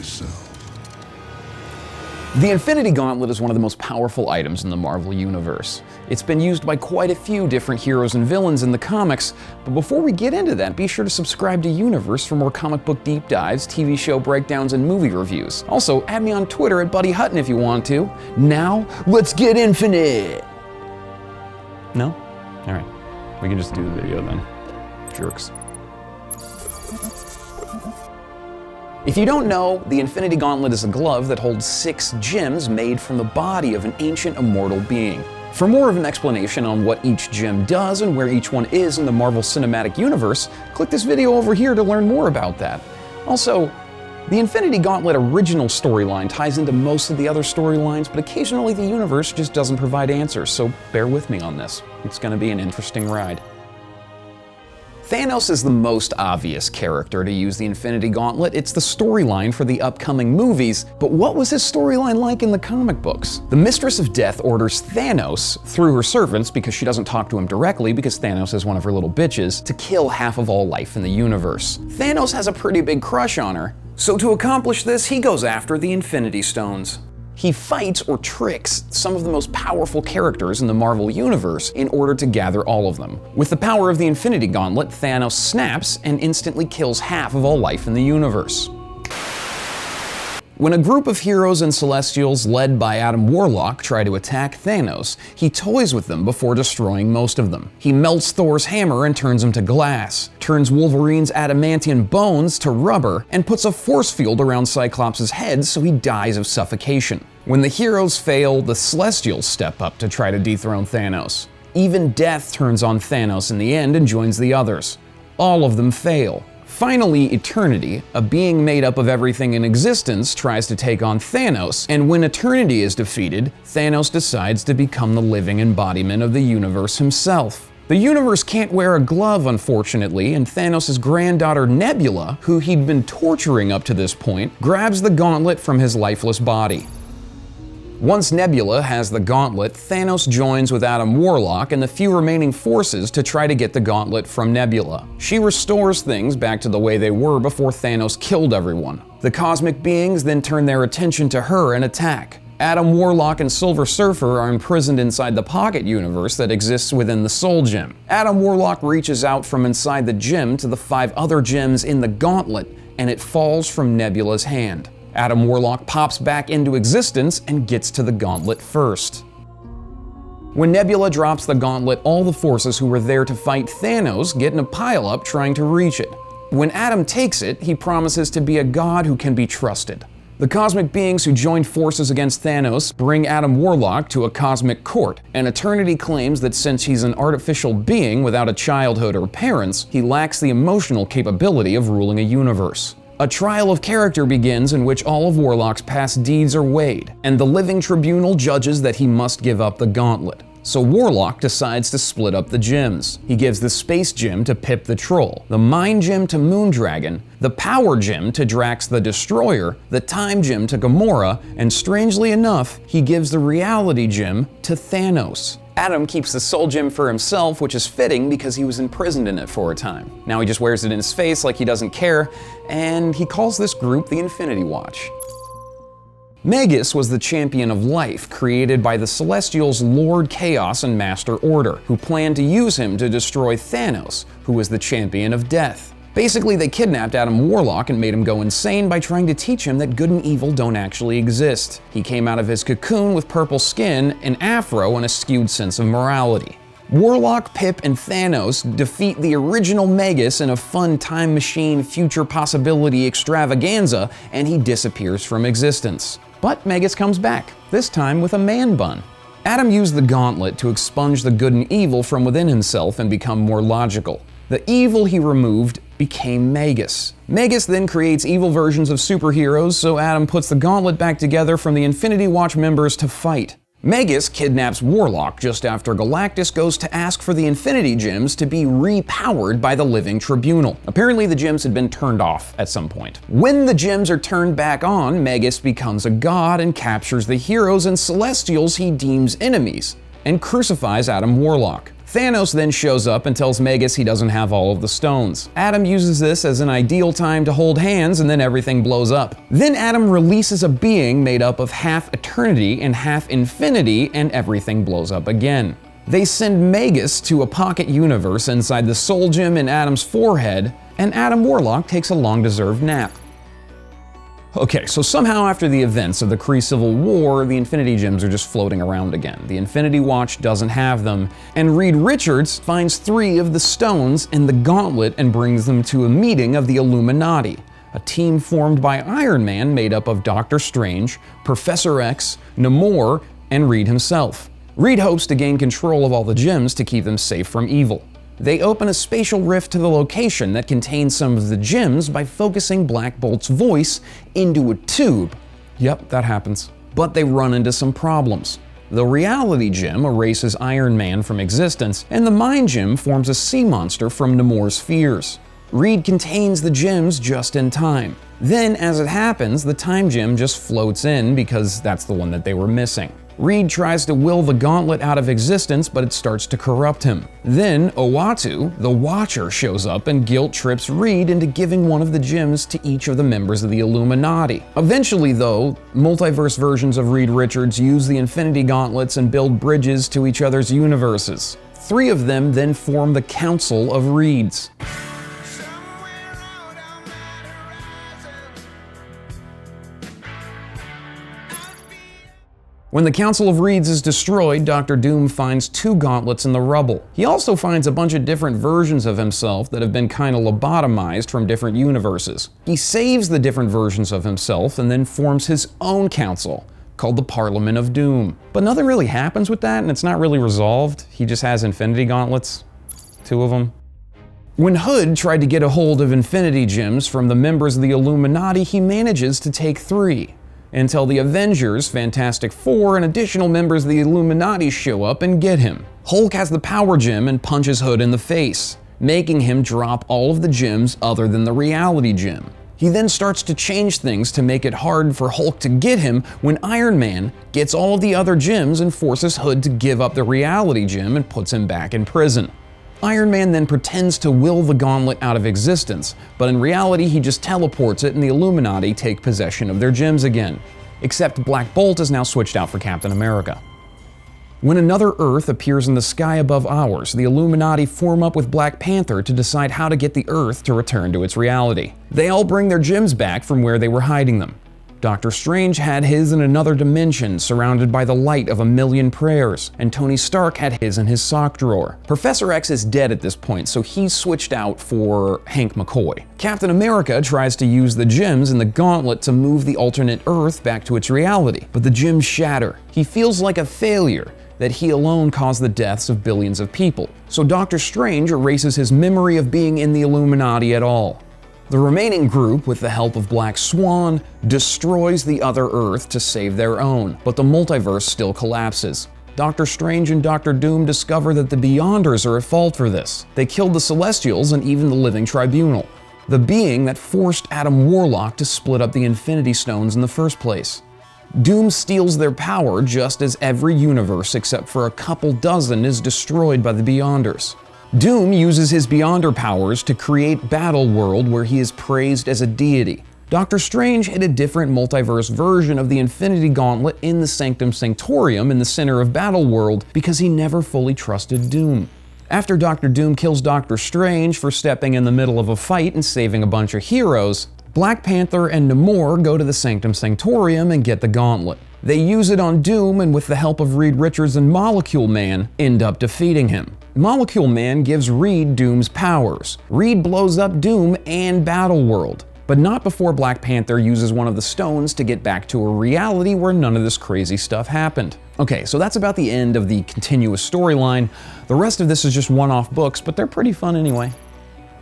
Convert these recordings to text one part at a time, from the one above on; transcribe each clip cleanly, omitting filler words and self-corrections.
yourself. The Infinity Gauntlet is one of the most powerful items in the Marvel Universe. It's been used by quite a few different heroes and villains in the comics, but before we get into that, be sure to subscribe to Universe for more comic book deep dives, TV show breakdowns, and movie reviews. Also, add me on Twitter at Buddy Hutton if you want to. Now, let's get infinite! No? Alright. We can just do the video then. Jerks. If you don't know, the Infinity Gauntlet is a glove that holds 6 gems made from the body of an ancient immortal being. For more of an explanation on what each gem does and where each one is in the Marvel Cinematic Universe, click this video over here to learn more about that. Also, the Infinity Gauntlet original storyline ties into most of the other storylines, but occasionally the universe just doesn't provide answers, so bear with me on this. It's gonna be an interesting ride. Thanos is the most obvious character to use the Infinity Gauntlet. It's the storyline for the upcoming movies, but what was his storyline like in the comic books? The Mistress of Death orders Thanos, through her servants, because she doesn't talk to him directly because Thanos is one of her little bitches, to kill half of all life in the universe. Thanos has a pretty big crush on her, so to accomplish this, he goes after the Infinity Stones. He fights or tricks some of the most powerful characters in the Marvel Universe in order to gather all of them. With the power of the Infinity Gauntlet, Thanos snaps and instantly kills half of all life in the universe. When a group of heroes and Celestials led by Adam Warlock try to attack Thanos, he toys with them before destroying most of them. He melts Thor's hammer and turns him to glass, turns Wolverine's adamantium bones to rubber, and puts a force field around Cyclops' head so he dies of suffocation. When the heroes fail, the Celestials step up to try to dethrone Thanos. Even Death turns on Thanos in the end and joins the others. All of them fail. Finally, Eternity, a being made up of everything in existence, tries to take on Thanos, and when Eternity is defeated, Thanos decides to become the living embodiment of the universe himself. The universe can't wear a glove, unfortunately, and Thanos' granddaughter Nebula, who he'd been torturing up to this point, grabs the gauntlet from his lifeless body. Once Nebula has the gauntlet, Thanos joins with Adam Warlock and the few remaining forces to try to get the gauntlet from Nebula. She restores things back to the way they were before Thanos killed everyone. The cosmic beings then turn their attention to her and attack. Adam Warlock and Silver Surfer are imprisoned inside the Pocket Universe that exists within the Soul Gem. Adam Warlock reaches out from inside the gem to the 5 other gems in the gauntlet, and it falls from Nebula's hand. Adam Warlock pops back into existence and gets to the gauntlet first. When Nebula drops the gauntlet, all the forces who were there to fight Thanos get in a pileup trying to reach it. When Adam takes it, he promises to be a god who can be trusted. The cosmic beings who joined forces against Thanos bring Adam Warlock to a cosmic court, and Eternity claims that since he's an artificial being without a childhood or parents, he lacks the emotional capability of ruling a universe. A trial of character begins in which all of Warlock's past deeds are weighed, and the living tribunal judges that he must give up the gauntlet. So Warlock decides to split up the gems. He gives the Space Gem to Pip the Troll, the Mind Gem to Moondragon, the Power Gem to Drax the Destroyer, the Time Gem to Gamora, and strangely enough, he gives the Reality Gem to Thanos. Adam keeps the Soul Gem for himself, which is fitting because he was imprisoned in it for a time. Now he just wears it in his face like he doesn't care, and he calls this group the Infinity Watch. Magus was the champion of life, created by the Celestials' Lord Chaos and Master Order, who planned to use him to destroy Thanos, who was the champion of death. Basically, they kidnapped Adam Warlock and made him go insane by trying to teach him that good and evil don't actually exist. He came out of his cocoon with purple skin, an afro, and a skewed sense of morality. Warlock, Pip, and Thanos defeat the original Magus in a fun time machine future possibility extravaganza, and he disappears from existence. But Magus comes back, this time with a man bun. Adam used the gauntlet to expunge the good and evil from within himself and become more logical. The evil he removed became Magus. Magus then creates evil versions of superheroes, so Adam puts the gauntlet back together from the Infinity Watch members to fight. Magus kidnaps Warlock just after Galactus goes to ask for the Infinity Gems to be repowered by the Living Tribunal. Apparently the gems had been turned off at some point. When the gems are turned back on, Magus becomes a god and captures the heroes and Celestials he deems enemies, and crucifies Adam Warlock. Thanos then shows up and tells Magus he doesn't have all of the stones. Adam uses this as an ideal time to hold hands, and then everything blows up. Then Adam releases a being made up of half eternity and half infinity, and everything blows up again. They send Magus to a pocket universe inside the soul gem in Adam's forehead, and Adam Warlock takes a long-deserved nap. Okay, so somehow after the events of the Kree Civil War, the Infinity Gems are just floating around again. The Infinity Watch doesn't have them, and Reed Richards finds 3 of the stones in the Gauntlet and brings them to a meeting of the Illuminati, a team formed by Iron Man made up of Doctor Strange, Professor X, Namor, and Reed himself. Reed hopes to gain control of all the gems to keep them safe from evil. They open a spatial rift to the location that contains some of the gems by focusing Black Bolt's voice into a tube. Yep, that happens. But they run into some problems. The reality gem erases Iron Man from existence, and the mind gem forms a sea monster from Namor's fears. Reed contains the gems just in time. Then, as it happens, the time gem just floats in because that's the one that they were missing. Reed tries to will the Gauntlet out of existence, but it starts to corrupt him. Then Uatu, the Watcher, shows up and guilt trips Reed into giving one of the gems to each of the members of the Illuminati. Eventually, though, multiverse versions of Reed Richards use the Infinity Gauntlets and build bridges to each other's universes. 3 of them then form the Council of Reeds. When the Council of Reeds is destroyed, Dr. Doom finds 2 gauntlets in the rubble. He also finds a bunch of different versions of himself that have been kinda lobotomized from different universes. He saves the different versions of himself and then forms his own council, called the Parliament of Doom. But nothing really happens with that, and it's not really resolved. He just has Infinity Gauntlets. 2 of them. When Hood tried to get a hold of Infinity Gems from the members of the Illuminati, he manages to take 3. Until the Avengers, Fantastic Four, and additional members of the Illuminati show up and get him. Hulk has the Power Gem and punches Hood in the face, making him drop all of the gems other than the Reality Gem. He then starts to change things to make it hard for Hulk to get him when Iron Man gets all of the other gems and forces Hood to give up the Reality Gem and puts him back in prison. Iron Man then pretends to will the Gauntlet out of existence, but in reality he just teleports it and the Illuminati take possession of their gems again. Except Black Bolt is now switched out for Captain America. When another Earth appears in the sky above ours, the Illuminati form up with Black Panther to decide how to get the Earth to return to its reality. They all bring their gems back from where they were hiding them. Doctor Strange had his in another dimension, surrounded by the light of a million prayers, and Tony Stark had his in his sock drawer. Professor X is dead at this point, so he's switched out for Hank McCoy. Captain America tries to use the gems in the Gauntlet to move the alternate Earth back to its reality, but the gems shatter. He feels like a failure, that he alone caused the deaths of billions of people. So Doctor Strange erases his memory of being in the Illuminati at all. The remaining group, with the help of Black Swan, destroys the other Earth to save their own, but the multiverse still collapses. Doctor Strange and Doctor Doom discover that the Beyonders are at fault for this. They killed the Celestials and even the Living Tribunal, the being that forced Adam Warlock to split up the Infinity Stones in the first place. Doom steals their power just as every universe except for a couple dozen is destroyed by the Beyonders. Doom uses his Beyonder powers to create Battleworld, where he is praised as a deity. Doctor Strange hid a different multiverse version of the Infinity Gauntlet in the Sanctum Sanctorium in the center of Battleworld because he never fully trusted Doom. After Doctor Doom kills Doctor Strange for stepping in the middle of a fight and saving a bunch of heroes, Black Panther and Namor go to the Sanctum Sanctorium and get the Gauntlet. They use it on Doom, and with the help of Reed Richards and Molecule Man, end up defeating him. Molecule Man gives Reed Doom's powers. Reed blows up Doom and Battleworld, but not before Black Panther uses one of the stones to get back to a reality where none of this crazy stuff happened. Okay, so that's about the end of the continuous storyline. The rest of this is just one-off books, but they're pretty fun anyway.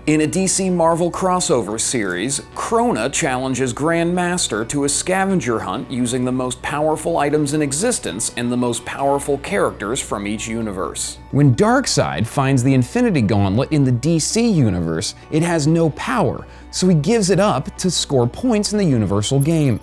In a DC Marvel crossover series, Krona challenges Grandmaster to a scavenger hunt using the most powerful items in existence and the most powerful characters from each universe. When Darkseid finds the Infinity Gauntlet in the DC universe, it has no power, so he gives it up to score points in the Universal game.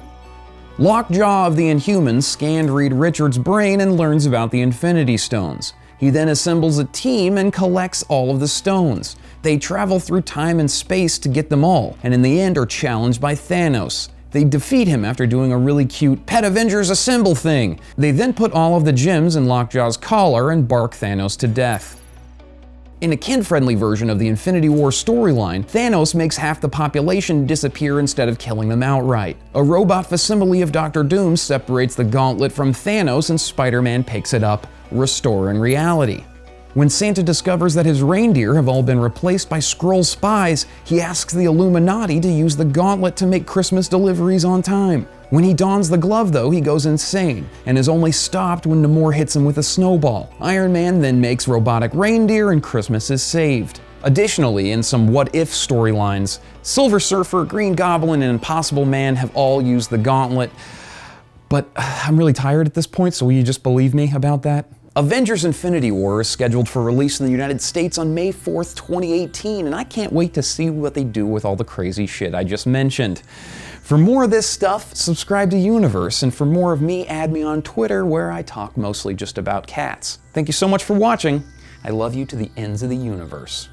LOCKJAW of the Inhumans scanned Reed Richards' brain and learns about the Infinity Stones. He then assembles a team and collects all of the stones. They travel through time and space to get them all, and in the end are challenged by Thanos. They defeat him after doing a really cute Pet Avengers Assemble thing. They then put all of the gems in Lockjaw's collar and bark Thanos to death. In a kid-friendly version of the Infinity War storyline, Thanos makes half the population disappear instead of killing them outright. A robot facsimile of Doctor Doom separates the gauntlet from Thanos and Spider-Man picks it up, restoring reality. When Santa discovers that his reindeer have all been replaced by Skrull spies, he asks the Illuminati to use the gauntlet to make Christmas deliveries on time. When he dons the glove, though, he goes insane, and is only stopped when Namor hits him with a snowball. Iron Man then makes robotic reindeer, and Christmas is saved. Additionally, in some what-if storylines, Silver Surfer, Green Goblin, and Impossible Man have all used the gauntlet, but I'm really tired at this point, so will you just believe me about that? Avengers Infinity War is scheduled for release in the United States on May 4th, 2018, and I can't wait to see what they do with all the crazy shit I just mentioned. For more of this stuff, subscribe to Universe, and for more of me, add me on Twitter, where I talk mostly just about cats. Thank you so much for watching. I love you to the ends of the universe.